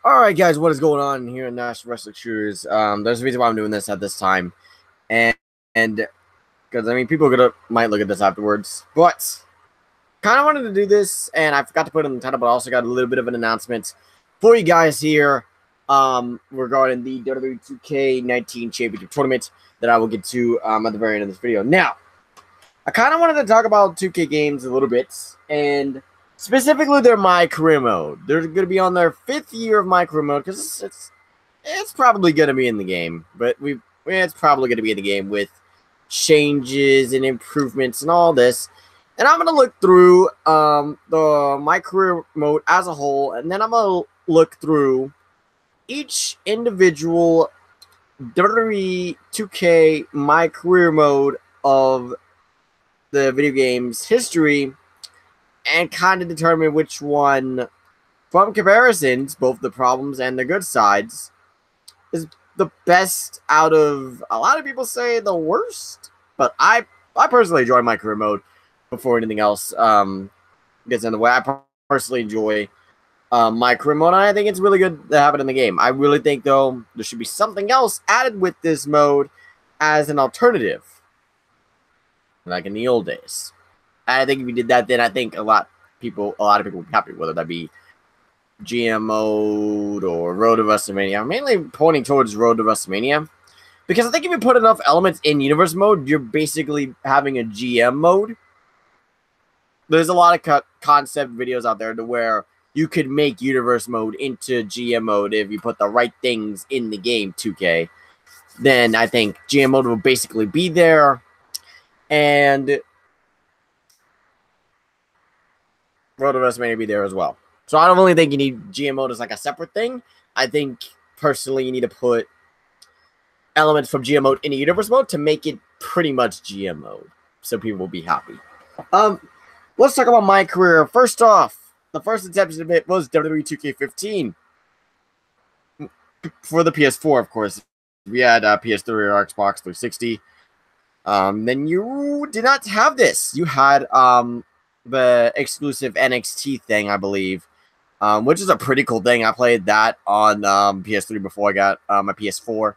All right, guys, what is going on here in National Wrestling Shooters? There's a reason why I'm doing this at this time, and because I mean, people might look at this afterwards, but kind of wanted to do this, and I forgot to put it in the title, but I also got a little bit of an announcement for you guys here, regarding the WWE 2K19 Championship Tournament that I will get to at the very end of this video. Now, I kind of wanted to talk about 2K games a little bit, and specifically their My Career mode. They're going to be on their 5th year of My Career mode because it's probably going to be in the game, but it's probably going to be in the game with changes and improvements and all this. And I'm going to look through the My Career mode as a whole, and then I'm going to look through each individual WWE 2K My Career mode of the video game's history and kind of determine which one, from comparisons, both the problems and the good sides, is the best out of, a lot of people say, the worst. But I personally enjoy My Career mode before anything else gets in the way. I personally enjoy My Career mode, and I think it's really good to have it in the game. I really think, though, there should be something else added with this mode as an alternative, like in the old days. I think if you did that, then I think a lot of people would be happy, whether that be GM mode or Road to WrestleMania. I'm mainly pointing towards Road to WrestleMania, because I think if you put enough elements in Universe mode, you're basically having a GM mode. There's a lot of concept videos out there to where you could make Universe mode into GM mode if you put the right things in the game, 2K. Then I think GM mode will basically be there, and Road to WrestleMania be there as well. So I don't really think you need GM mode as like a separate thing. I think personally you need to put elements from GM mode into Universe mode to make it pretty much GM mode, so people will be happy. Let's talk about My Career. First off, the first inception of it was WWE 2K15 for the PS4, of course. We had PS3 or Xbox 360. Then you did not have this. You had the exclusive NXT thing, I believe, which is a pretty cool thing. I played that on PS3 before I got my PS4.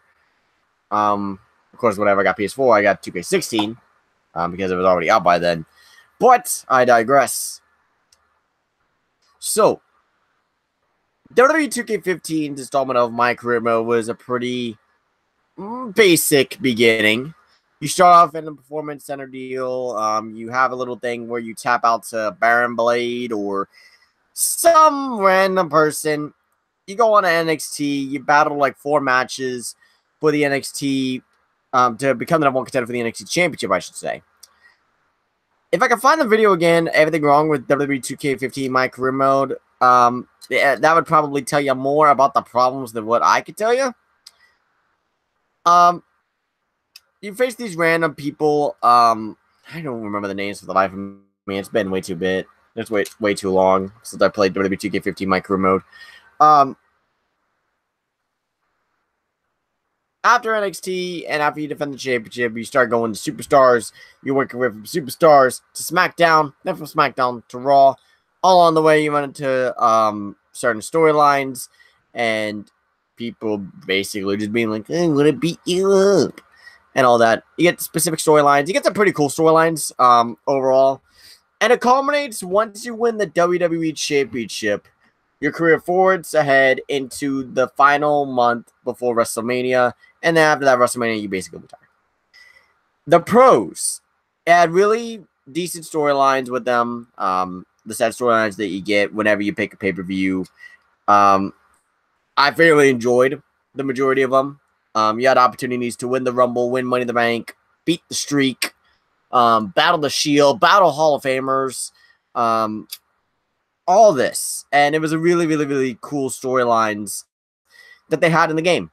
Of course, whenever I got PS4, I got 2K16 because it was already out by then. But I digress. So, WWE 2K15's installment of My Career mode was a pretty basic beginning. You start off in the Performance Center deal. You have a little thing where you tap out to Baron Blade or some random person. You go on to NXT. You battle like 4 matches for the NXT to become the #1 contender for the NXT Championship, I should say. If I can find the video again, everything wrong with WWE 2K15 My Career mode, that would probably tell you more about the problems than what I could tell you. You face these random people. I don't remember the names for the life of me. It's been way too bit. It's way too long since I played WWE 2K15 My Career mode. After NXT and after you defend the championship, you start going to Superstars. You work your way from Superstars to SmackDown, then from SmackDown to Raw. All on the way, you run into certain storylines and people basically just being like, I'm going to beat you up and all that. You get specific storylines. You get some pretty cool storylines overall. And it culminates once you win the WWE Championship. Your career forwards ahead into the final month before WrestleMania. And then after that WrestleMania, you basically retire. The pros had really decent storylines with them. The set storylines that you get whenever you pick a pay-per-view. I fairly enjoyed the majority of them. You had opportunities to win the Rumble, win Money in the Bank, beat the Streak, battle the Shield, battle Hall of Famers, all this. And it was a really, really, really cool storylines that they had in the game.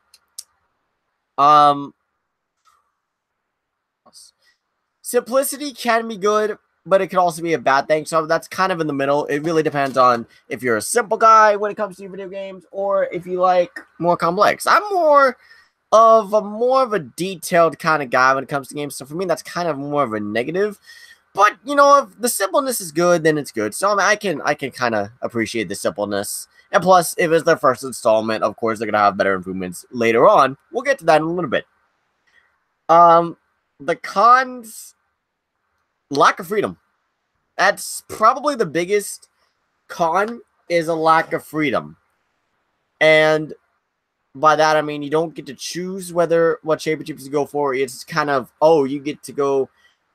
Simplicity can be good, but it can also be a bad thing. So that's kind of in the middle. It really depends on if you're a simple guy when it comes to video games or if you like more complex. I'm more of a detailed kind of guy when it comes to games. So for me, that's kind of more of a negative. But you know, if the simpleness is good, then it's good. So I mean, I can kind of appreciate the simpleness And plus, if it's their first installment, of course, they're going to have better improvements later on. We'll get to that in a little bit. The cons, lack of freedom. That's probably the biggest con, is a lack of freedom. And by that, I mean, you don't get to choose what championships you go for. It's kind of, oh, you get to go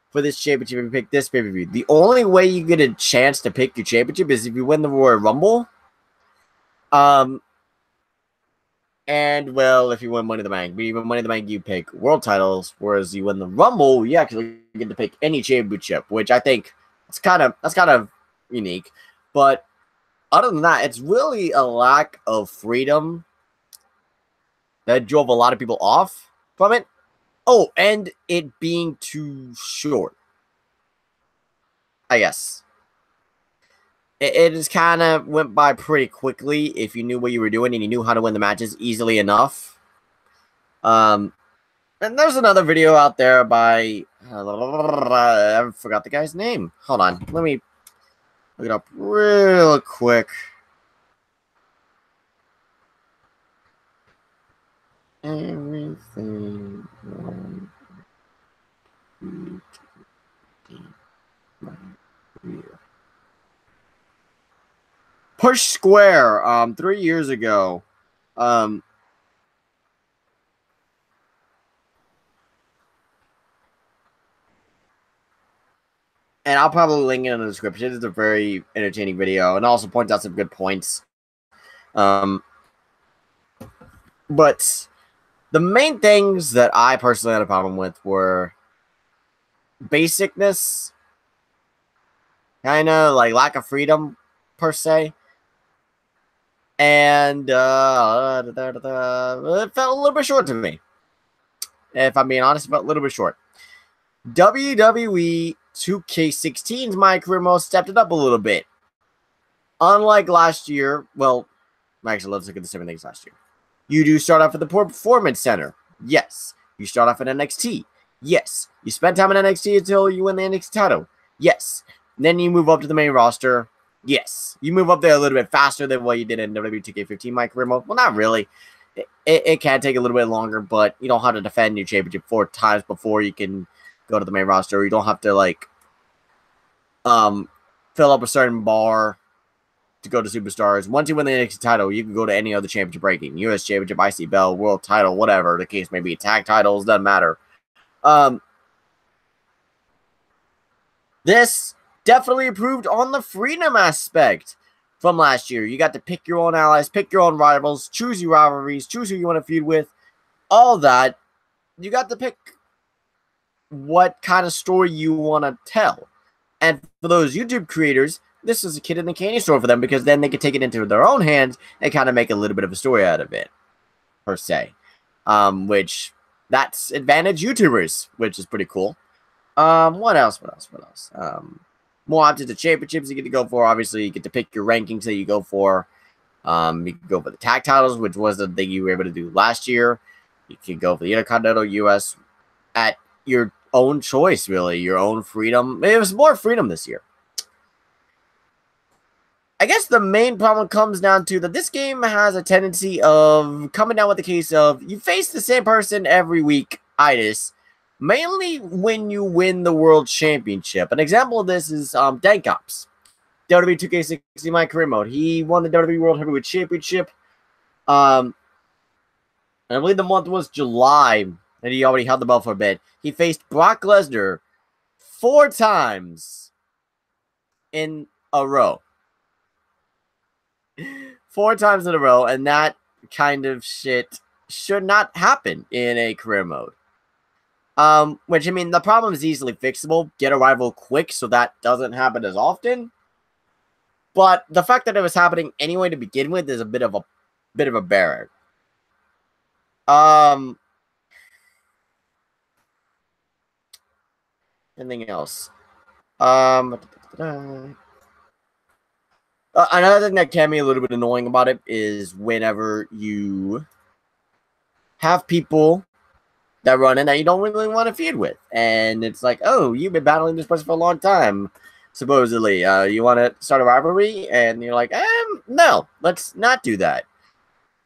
for this championship and pick this pay-per-view. The only way you get a chance to pick your championship is if you win the Royal Rumble. And, well, if you win Money in the Bank. But even Money in the Bank, you pick world titles, whereas you win the Rumble, you actually get to pick any championship, which I think that's kind of unique. But other than that, it's really a lack of freedom that drove a lot of people off from it. Oh, and it being too short, I guess. It just kind of went by pretty quickly if you knew what you were doing and you knew how to win the matches easily enough. And there's another video out there by... I forgot the guy's name. Hold on. Let me look it up real quick. Everything. Push Square, 3 years ago. And I'll probably link it in the description. It's a very entertaining video and also points out some good points. But the main things that I personally had a problem with were basicness, kind of like lack of freedom per se, and it felt a little bit short to me. If I'm being honest, it felt a little bit short. WWE 2K16's My Career Mode stepped it up a little bit. Unlike last year, well, actually, let's look at the same things last year. You do start off at the Performance Center. Yes. You start off at NXT. Yes. You spend time in NXT until you win the NXT title. Yes. And then you move up to the main roster. Yes. You move up there a little bit faster than what you did in WWE 2K15 My Career Mode. Well, not really. It can take a little bit longer, but you don't have to defend your championship 4 times before you can go to the main roster. You don't have to, like, fill up a certain bar to go to Superstars. Once you win the NXT title, you can go to any other championship ranking. US Championship, IC Belt, World Title, whatever the case may be. Tag titles, doesn't matter. This definitely improved on the freedom aspect from last year. You got to pick your own allies, pick your own rivals, choose your rivalries, choose who you want to feud with. All that. You got to pick what kind of story you want to tell. And for those YouTube creators, this is a kid in the candy store for them, because then they can take it into their own hands and kind of make a little bit of a story out of it, per se. Which, that's advantage YouTubers, which is pretty cool. What else? More options of championships you get to go for. Obviously, you get to pick your rankings that you go for. You can go for the tag titles, which was the thing you were able to do last year. You can go for the Intercontinental US at your own choice, really. Your own freedom. It was more freedom this year. I guess the main problem comes down to that this game has a tendency of coming down with the case of you face the same person every week, itis, mainly when you win the World Championship. An example of this is Dankops, WWE 2K16 My Career Mode. He won the WWE World Heavyweight Championship. And I believe the month was July, and he already held the belt for a bit. He faced Brock Lesnar 4 times in a row. 4 times in a row, and that kind of shit should not happen in a career mode. Which, I mean, the problem is easily fixable. Get a rival quick so that doesn't happen as often. But the fact that it was happening anyway to begin with is a bit of a barrier. Anything else? Another thing that can be a little bit annoying about it is whenever you have people that run in that you don't really want to feud with. And it's like, oh, you've been battling this person for a long time. supposedly. You want to start a rivalry, and you're like, no, let's not do that.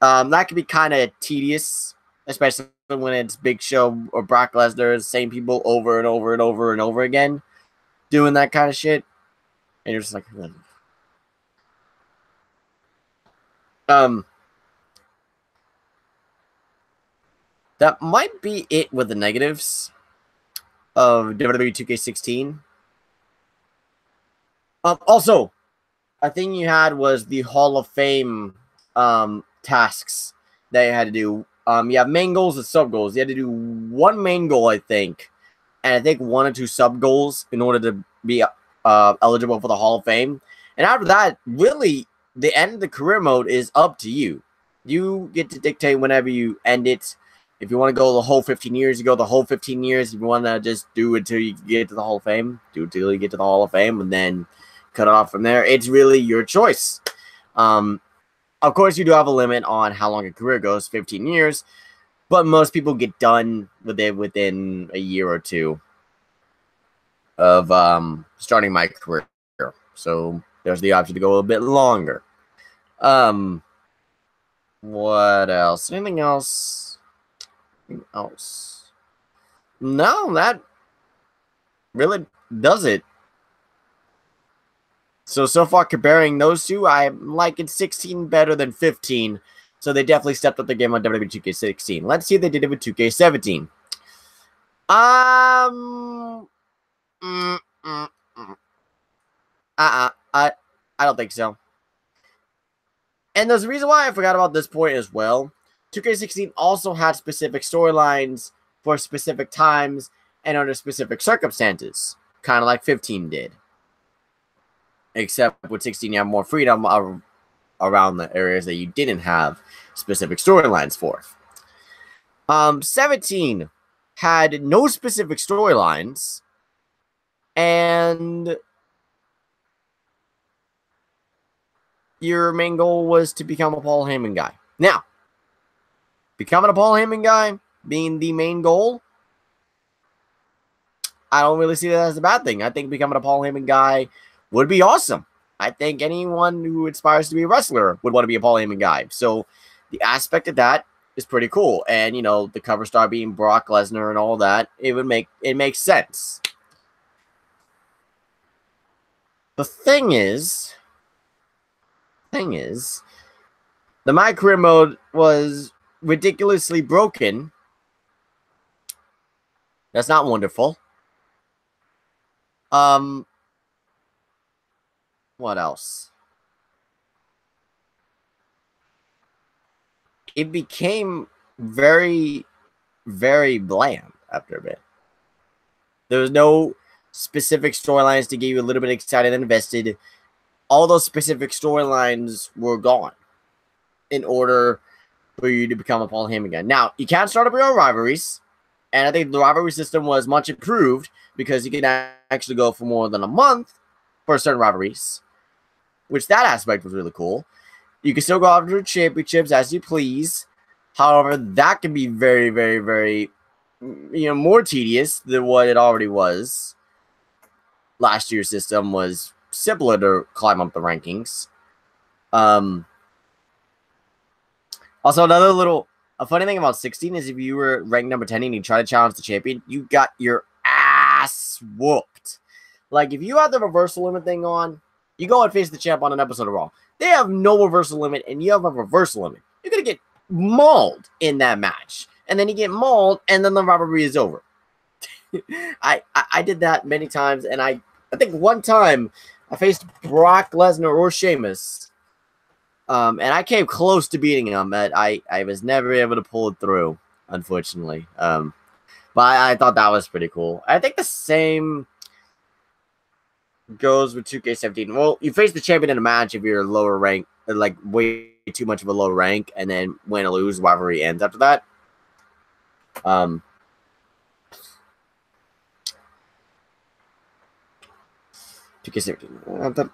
That could be kind of tedious, especially when it's Big Show or Brock Lesnar, same people over and over and over and over again, doing that kind of shit. And you're just like, that might be it with the negatives of WWE 2K16. Also, a thing you had was the Hall of Fame tasks that you had to do. You have main goals and sub goals. You had to do one main goal, I think, and I think 1 or 2 sub goals in order to be eligible for the Hall of Fame. And after that, really, the end of the career mode is up to you. You get to dictate whenever you end it. If you want to go the whole 15 years, you go the whole 15 years. If you want to just do it till you get to the Hall of Fame, do it till you get to the Hall of Fame, and then cut it off from there. It's really your choice. Of course, you do have a limit on how long a career goes, 15 years, but most people get done with it within a year or two of starting my career. So there's the option to go a little bit longer. What else? Anything else? No, that really does it. So far, comparing those two, I'm liking 16 better than 15. So they definitely stepped up the game on WWE 2K16. Let's see if they did it with 2K17. I don't think so. And there's a reason why I forgot about this point as well. 2K16 also had specific storylines for specific times and under specific circumstances, kind of like 15 did. Except with 16, you have more freedom around the areas that you didn't have specific storylines for. 17 had no specific storylines, and your main goal was to become a Paul Heyman guy. Now, becoming a Paul Heyman guy being the main goal, I don't really see that as a bad thing. I think becoming a Paul Heyman guy would be awesome. I think anyone who aspires to be a wrestler would want to be a Paul Heyman guy. So the aspect of that is pretty cool. And, you know, the cover star being Brock Lesnar and all that, it makes sense. The thing is, the My Career mode was ridiculously broken. That's not wonderful. What else? It became very, very bland after a bit. There was no specific storylines to get you a little bit excited and invested. All those specific storylines were gone in order for you to become a Paul Heyman guy. Now, you can start up your own rivalries, and I think the rivalry system was much improved because you can actually go for more than a month for certain rivalries, which that aspect was really cool. You can still go after championships as you please. However, that can be very, very, very, more tedious than what it already was. Last year's system was simpler to climb up the rankings. Also, a funny thing about 16 is if you were ranked number 10 and you try to challenge the champion, you got your ass whooped. Like, if you had the reversal limit thing on, you go and face the champ on an episode of Raw. They have no reversal limit, and you have a reversal limit. You're going to get mauled in that match. And then you get mauled, and then the rivalry is over. I did that many times, and I think one time I faced Brock Lesnar or Sheamus, and I came close to beating him, but I was never able to pull it through, unfortunately. But I thought that was pretty cool. I think the same goes with 2K17. Well, you face the champion in a match if you're lower rank, like way too much of a low rank, and then win or lose, rivalry ends after that. 2K17.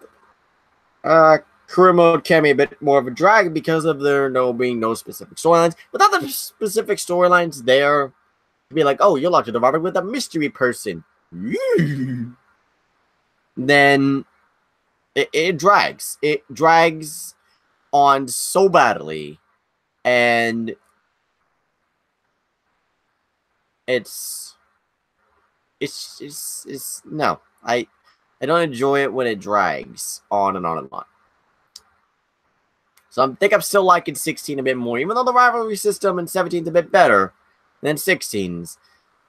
Career mode can be a bit more of a drag because of there being no specific storylines. Without the specific storylines there, to be like, oh, you're locked in the rivalry with a mystery person. then it drags. It drags on so badly, and it's no. I don't enjoy it when it drags on and on and on. So I think I'm still liking 16 a bit more, even though the rivalry system in 17 is a bit better than 16's.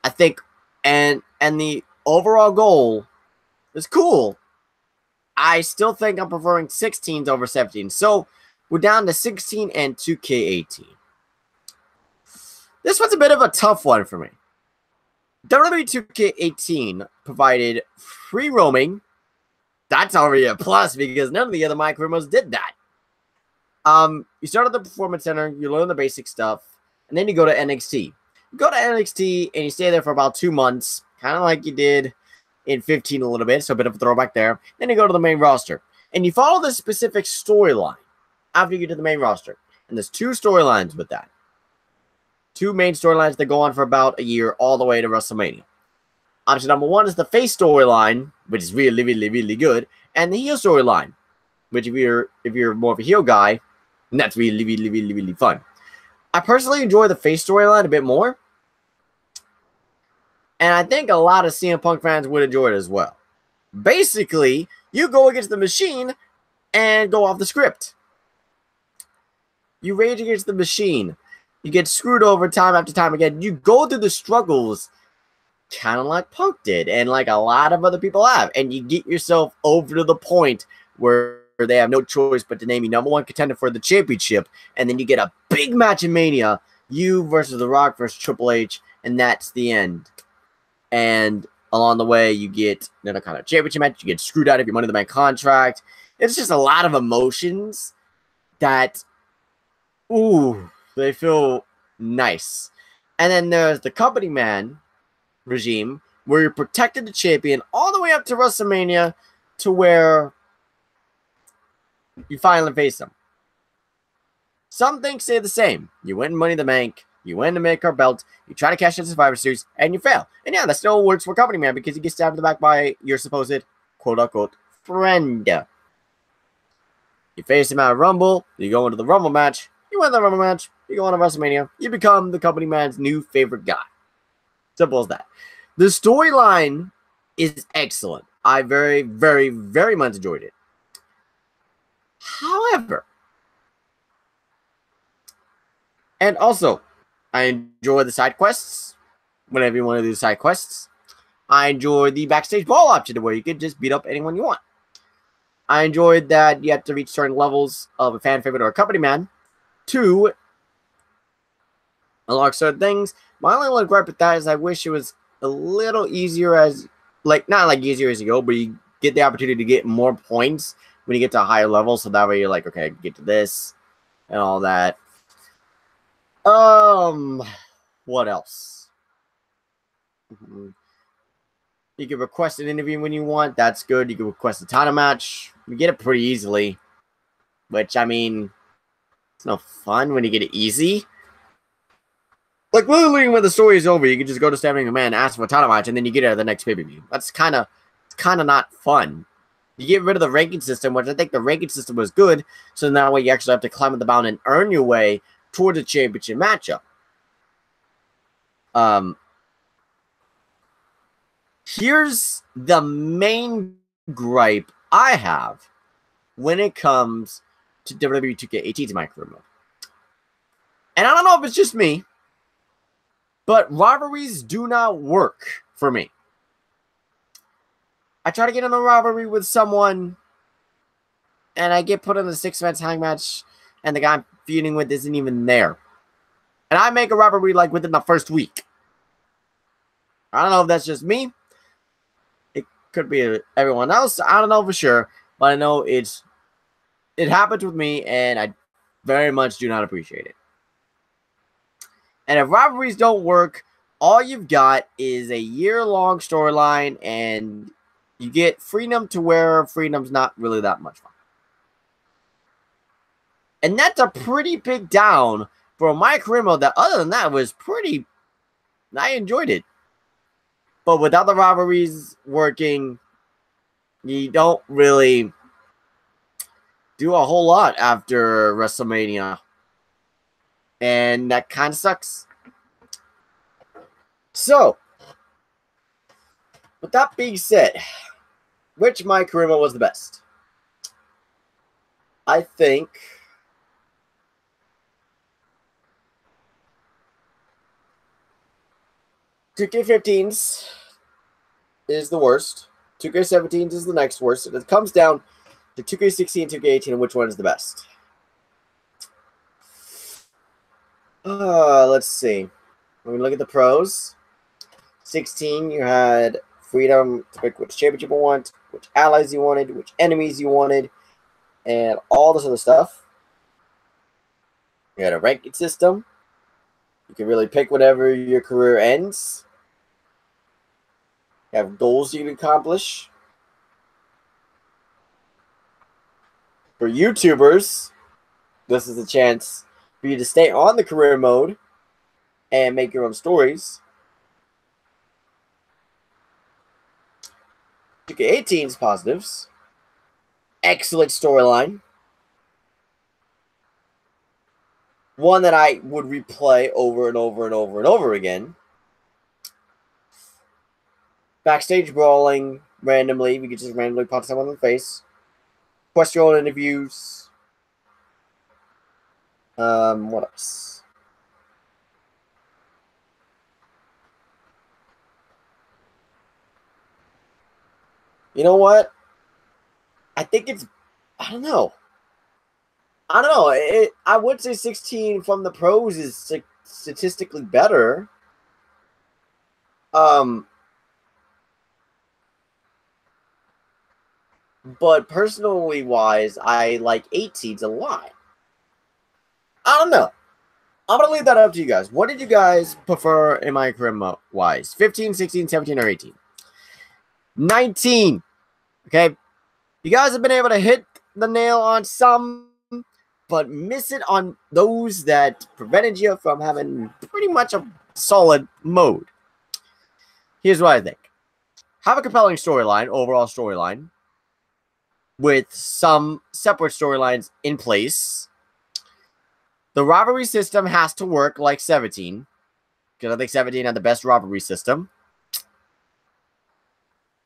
I think, and the overall goal is cool. I still think I'm preferring 16s over 17. So we're down to 16 and 2K18. This one's a bit of a tough one for me. WWE 2K18 provided free roaming. That's already a plus because none of the other micro promos did that. You start at the Performance Center, you learn the basic stuff, and then you go to NXT. You go to NXT and you stay there for about 2 months, kind of like you did in 15 a little bit, so a bit of a throwback there. Then you go to the main roster, and you follow this specific storyline after you get to the main roster. And there's 2 storylines with that. 2 main storylines that go on for about a year, all the way to WrestleMania. Option number 1 is the face storyline, which is really, really, really good, and the heel storyline, which if you're more of a heel guy, that's really, really, really, really fun. I personally enjoy the face storyline a bit more, and I think a lot of CM Punk fans would enjoy it as well. Basically, you go against the Machine and go off the script. You rage against the Machine. You get screwed over time after time again. You go through the struggles kind of like Punk did and like a lot of other people have. And you get yourself over to the point where they have no choice but to name you number 1 contender for the championship. And then you get a big match in Mania. You versus The Rock versus Triple H. And that's the end. And along the way, you get another kind of championship match. You get screwed out of your Money in the Bank contract. It's just a lot of emotions that, ooh, they feel nice. And then there's the company man regime, where you're protected the champion all the way up to WrestleMania to where you finally face them. Some things stay the same. You win Money in the Bank, you win the mid-card belt, you try to cash in the Survivor Series, and you fail. And yeah, that still works for company man because you get stabbed in the back by your supposed quote-unquote friend. You face him at a Rumble, you go into the Rumble match, you win the Rumble match, you go on to WrestleMania, you become the company man's new favorite guy. Simple as that. The storyline is excellent. I very, very, very much enjoyed it. However, and also, I enjoy the side quests. Whenever you want to do side quests. I enjoy the backstage ball option where you can just beat up anyone you want. I enjoyed that you have to reach certain levels of a fan favorite or a company man to unlock certain things. My only little gripe with that is I wish it was a little easier as, like, not like easier as you go, but you get the opportunity to get more points when you get to a higher level. So that way you're like, okay, I can get to this and all that. What else? You can request an interview when you want. That's good. You can request a title match. You get it pretty easily. Which, I mean, it's no fun when you get it easy. Like, literally, when the story is over, you can just go to Stephanie McMahon, ask for a title match, and then you get it at the next pay-per-view. That's kind of not fun. You get rid of the ranking system, which I think the ranking system was good, so that way you actually have to climb up the mountain and earn your way towards a championship matchup. Here's the main gripe I have when it comes to WWE 2K18's micro mode. And I don't know if it's just me, but rivalries do not work for me. I try to get in a rivalry with someone, and I get put in a 6-man tag match, and the guy I'm feuding with isn't even there. And I make a rivalry like within the first week. I don't know if that's just me. It could be everyone else. I don't know for sure, but I know it happens with me, and I very much do not appreciate it. And if rivalries don't work, all you've got is a year-long storyline, and you get freedom to where freedom's not really that much fun. And that's a pretty big down for my career mode that, other than that, was pretty... I enjoyed it. But without the rivalries working, you don't really do a whole lot after WrestleMania. And that kind of sucks. So, with that being said, which My Career Mode was the best? I think 2K15's is the worst. 2K17's is the next worst. And it comes down to 2K16 and 2K18 and which one is the best. Let's see. When we look at the pros, 16, you had freedom to pick which championship you want, which allies you wanted, which enemies you wanted, and all this other stuff. You had a ranking system. You can really pick whenever your career ends. You have goals you can accomplish. For YouTubers, this is a chance for you to stay on the career mode and make your own stories. 2K18's positives. Excellent storyline. One that I would replay over and over and over and over again. Backstage brawling randomly. We could just randomly punch someone in the face. Question interviews. What else? You know what? I think it's, I don't know. I would say 16 from the pros is statistically better. But personally wise, I like 18s a lot. I don't know. I'm going to leave that up to you guys. What did you guys prefer in My Career Mode wise? 15, 16, 17, or 18? 19. Okay. You guys have been able to hit the nail on some, but miss it on those that prevented you from having pretty much a solid mode. Here's what I think. Have a compelling storyline, overall storyline, with some separate storylines in place. The rivalry system has to work like 17, because I think 17 had the best rivalry system.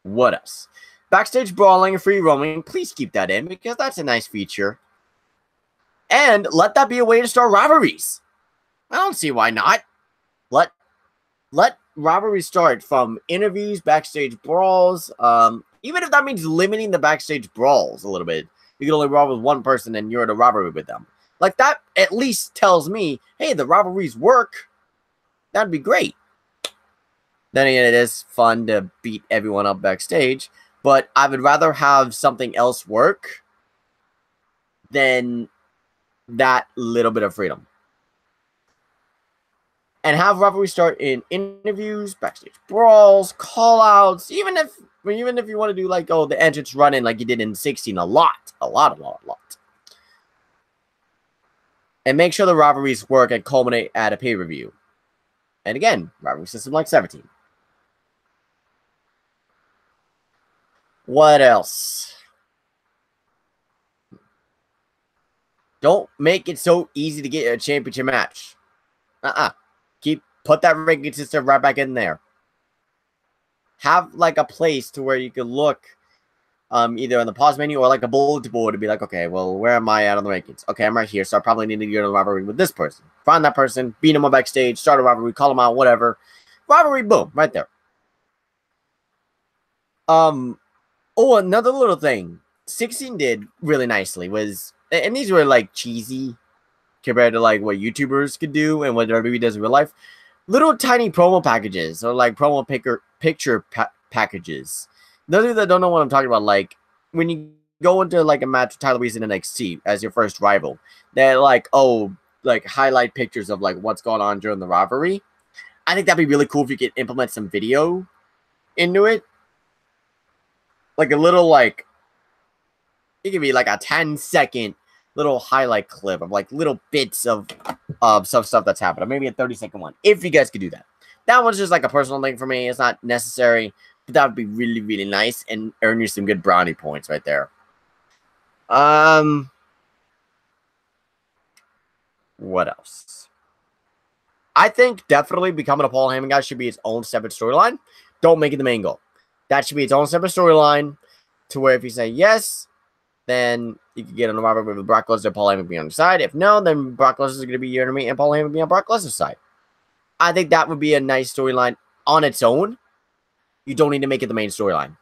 What else? Backstage brawling and free roaming, please keep that in, because that's a nice feature. And let that be a way to start rivalries. I don't see why not. Let rivalries start from interviews, backstage brawls. Even if that means limiting the backstage brawls a little bit. You can only brawl with one person and you're in a rivalry with them. Like, that at least tells me, hey, the rivalries work. That'd be great. Then again, it is fun to beat everyone up backstage. But I would rather have something else work than that little bit of freedom. And have rivalry start in interviews, backstage brawls, call-outs, even if you want to do like, oh, the entrance run-in like you did in 16 a lot. And make sure the rivalries work and culminate at a pay-per-view. And again, rivalry system like 17. What else? Don't make it so easy to get a championship match. Put that ranking system right back in there. Have like a place to where you can look either on the pause menu or like a bullet board to be like, okay, well, where am I at on the rankings? Okay, I'm right here, so I probably need to get a rivalry with this person. Find that person, beat him up backstage, start a rivalry, call him out, whatever. Rivalry, boom, right there. Oh, another little thing 16 did really nicely was, and these were like cheesy compared to like what YouTubers could do and what WWE does in real life. Little tiny promo packages or like promo picture packages. Those of you that don't know what I'm talking about, like when you go into like a match with Tyler Breeze in NXT as your first rival, they're like, oh, like highlight pictures of like what's going on during the rivalry. I think that'd be really cool if you could implement some video into it. Like a little, like, it could be like a 10-second little highlight clip of like little bits of some stuff that's happened. Or maybe a 30-second one, if you guys could do that. That one's just like a personal thing for me. It's not necessary. That would be really, really nice and earn you some good brownie points right there. What else? I think definitely becoming a Paul Heyman guy should be its own separate storyline. Don't make it the main goal. That should be its own separate storyline to where if you say yes, then you can get on the rivalry with Brock Lesnar, Paul Heyman be on your side. If no, then Brock Lesnar is going to be your enemy and Paul Heyman be on Brock Lesnar's side. I think that would be a nice storyline on its own. You don't need to make it the main storyline.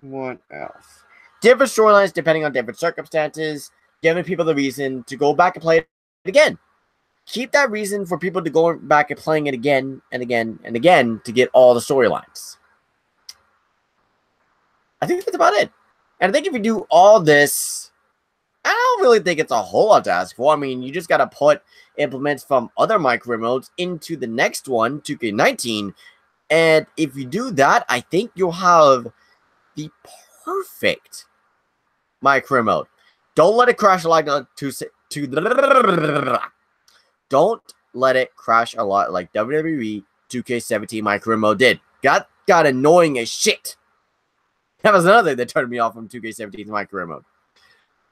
What else? Different storylines depending on different circumstances, giving people the reason to go back and play it again. Keep that reason for people to go back and playing it again and again and again to get all the storylines. I think that's about it. And I think if you do all this, I don't really think it's a whole lot to ask for. I mean, you just got to put implements from other micro modes into the next one, 2K19. And if you do that, I think you'll have the perfect micro mode. Don't let it crash like Don't let it crash a lot like WWE 2K17 micro mode did. Got annoying as shit. That was another thing that turned me off from 2K17's micro mode.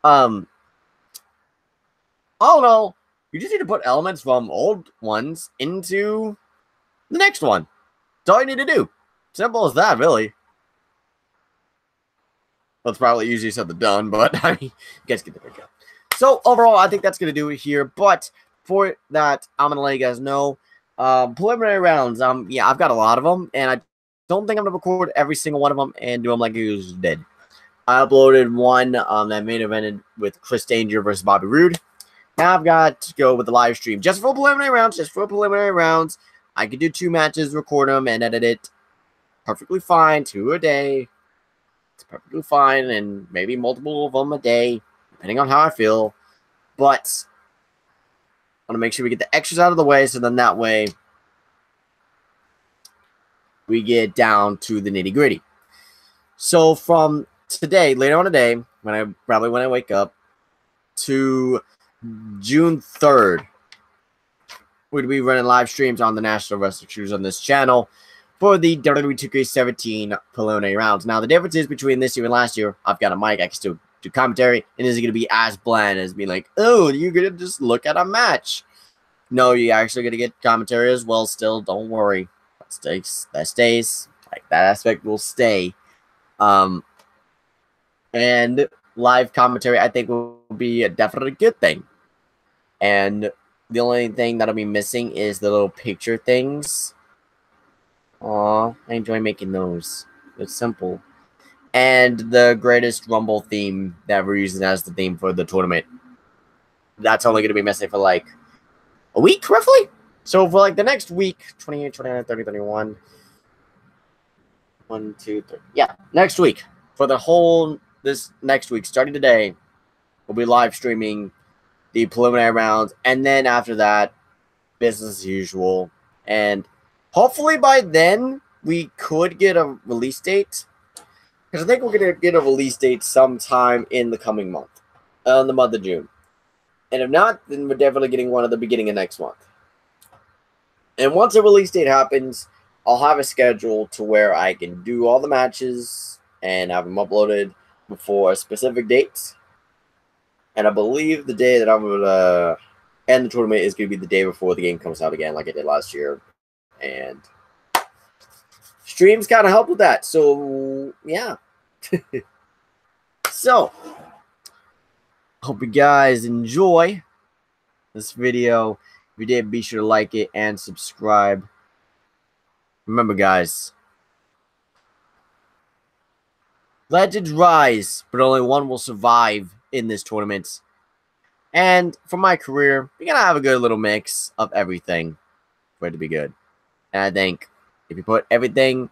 All in all, you just need to put elements from old ones into the next one. That's all you need to do. Simple as that, really. That's probably easier said than done, but I mean, you guys get the picture. So overall, I think that's going to do it here. But for that, I'm going to let you guys know. Preliminary rounds, yeah, I've got a lot of them, and I don't think I'm going to record every single one of them and do them like you just did. I uploaded one that main evented with Chris Danger versus Bobby Roode. Now I've got to go with the live stream just for preliminary rounds. I could do 2 matches, record them, and edit it perfectly fine, 2 a day. It's perfectly fine, and maybe multiple of them a day, depending on how I feel. But I want to make sure we get the extras out of the way, so then that way we get down to the nitty gritty. So from today, later on today, when I wake up, to June 3rd, we'll be running live streams on the National Wrestling Shoes on this channel for the WWE 2K17 preliminary rounds. Now, the difference is between this year and last year, I've got a mic, I can still do commentary, and is it going to be as bland as being like, oh, you're going to just look at a match? No, you're actually going to get commentary as well still, don't worry. That stays. Like, that aspect will stay. And live commentary, I think, will be a definitely good thing. And the only thing that'll be missing is the little picture things. Aw, I enjoy making those. It's simple. And the Greatest Rumble theme that we're using as the theme for the tournament. That's only going to be missing for like a week, roughly. So for like the next week, 28, 29, 30, 31. 1, 2, 3. Yeah, next week. For the whole, this next week, starting today, we'll be live streaming the preliminary rounds. And then after that, business as usual. And hopefully by then, we could get a release date. Because I think we're going to get a release date sometime in the coming month. In the month of June. And if not, then we're definitely getting one at the beginning of next month. And once a release date happens, I'll have a schedule to where I can do all the matches and have them uploaded before a specific date. And I believe the day that I'm going to end the tournament is going to be the day before the game comes out again, like I did last year. And streams kind of help with that. So, yeah. So, hope you guys enjoy this video. If you did, be sure to like it and subscribe. Remember, guys, legends rise, but only one will survive in this tournament. And for my career, you're going to have a good little mix of everything for it to be good. And I think if you put everything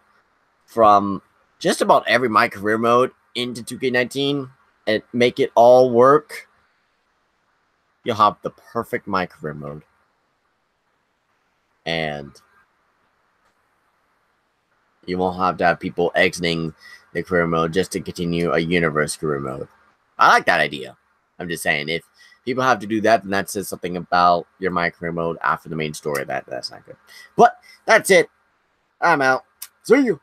from just about every my career mode into 2K19 and make it all work, you'll have the perfect my career mode. And you won't have to have people exiting the career mode just to continue a universe career mode. I like that idea. I'm just saying, if people have to do that, then that says something about your my career mode after the main story. That's not good. But that's it. I'm out. See you.